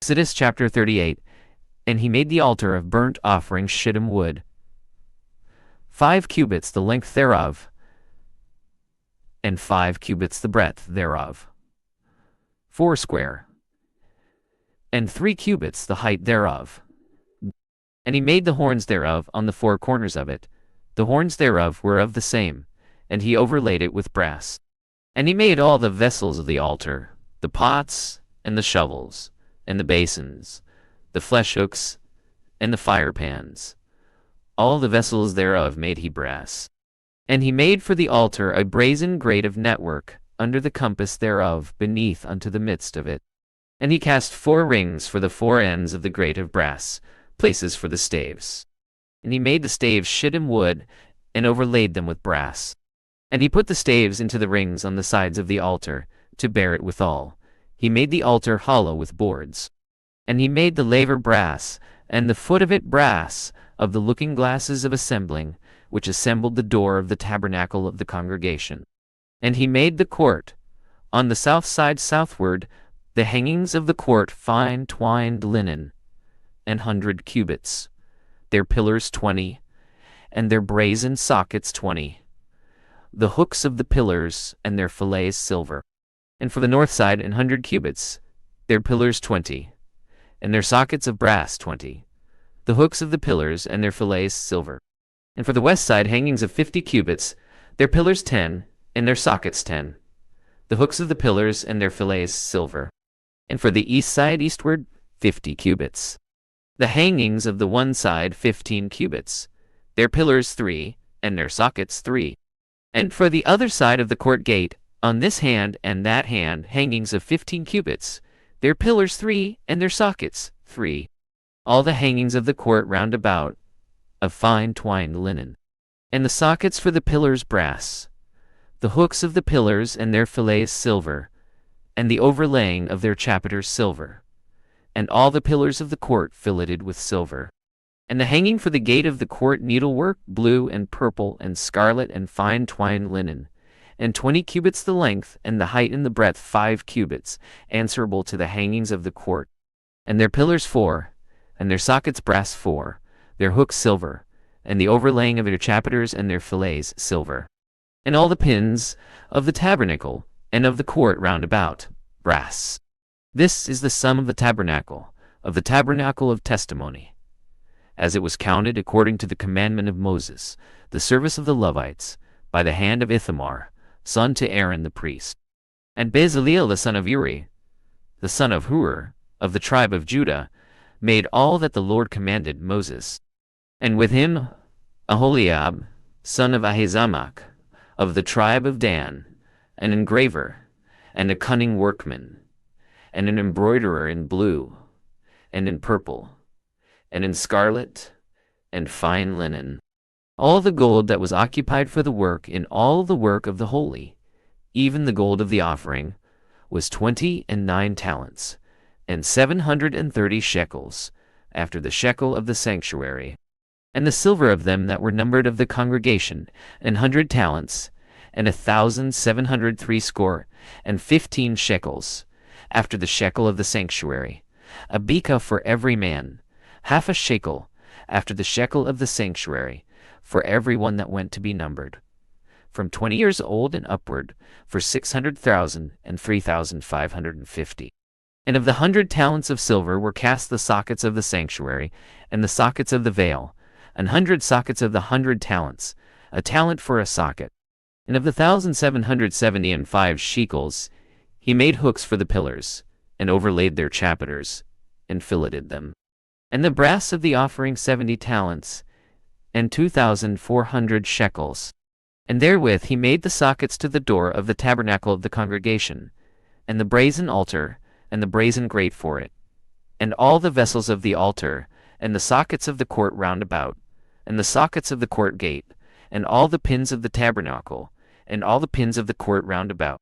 Exodus chapter 38. And he made the altar of burnt offering shittim wood, 5 cubits the length thereof, and 5 cubits the breadth thereof, 4 square, and 3 cubits the height thereof. And he made the horns thereof on the 4 corners of it. The horns thereof were of the same, and he overlaid it with brass. And he made all the vessels of the altar, the pots, and the shovels, and the basins, the flesh hooks, and the fire pans. All the vessels thereof made he brass. And he made for the altar a brazen grate of network, under the compass thereof, beneath unto the midst of it. And he cast 4 rings for the 4 ends of the grate of brass, places for the staves. And he made the staves shittim wood, and overlaid them with brass. And he put the staves into the rings on the sides of the altar, to bear it withal. He made the altar hollow with boards. And he made the laver brass, and the foot of it brass, of the looking glasses of assembling, which assembled the door of the tabernacle of the congregation. And he made the court, on the south side southward, the hangings of the court fine twined linen, 100 cubits, their pillars 20, and their brazen sockets 20, the hooks of the pillars and their fillets silver. And for the north side 100 cubits, their pillars 20, and their sockets of brass 20, the hooks of the pillars and their fillets silver. And for the west side hangings of 50 cubits, their pillars 10, and their sockets 10, the hooks of the pillars and their fillets silver. And for the east side eastward 50 cubits, the hangings of the one side 15 cubits, their pillars 3, and their sockets 3. And for the other side of the court gate, on this hand and that hand, hangings of 15 cubits, their pillars 3, and their sockets 3. All the hangings of the court round about, of fine twined linen. And the sockets for the pillars brass, the hooks of the pillars and their fillets silver, and the overlaying of their chapiters silver, and all the pillars of the court filleted with silver. And the hanging for the gate of the court needlework, blue and purple and scarlet and fine twined linen, and 20 cubits the length, and the height and the breadth 5 cubits, answerable to the hangings of the court. And their pillars 4, and their sockets brass 4, their hooks silver, and the overlaying of their chapiters and their fillets silver. And all the pins of the tabernacle and of the court round about, brass. This is the sum of the tabernacle of testimony, as it was counted according to the commandment of Moses, the service of the Levites, by the hand of Ithamar, son to Aaron the priest. And Bezaleel the son of Uri, the son of Hur, of the tribe of Judah, made all that the Lord commanded Moses. And with him Aholiab, son of Ahisamach, of the tribe of Dan, an engraver, and a cunning workman, and an embroiderer in blue, and in purple, and in scarlet, and fine linen. All the gold that was occupied for the work in all the work of the holy, even the gold of the offering, was 29 talents, and 730 shekels, after the shekel of the sanctuary. And the silver of them that were numbered of the congregation, 100 talents, and 1,703 score, and 15 shekels, after the shekel of the sanctuary, a beka for every man, half a shekel, after the shekel of the sanctuary, for every one that went to be numbered, from 20 years old and upward, for 600,000 and 3,550. And of the 100 talents of silver were cast the sockets of the sanctuary, and the sockets of the veil, 100 sockets of the 100 talents, a talent for a socket. And of the 1,775 shekels, he made hooks for the pillars, and overlaid their chapiters, and filleted them. And the brass of the offering 70 talents, and 2,400 shekels. And therewith he made the sockets to the door of the tabernacle of the congregation, and the brazen altar, and the brazen grate for it, and all the vessels of the altar, and the sockets of the court round about, and the sockets of the court gate, and all the pins of the tabernacle, and all the pins of the court round about.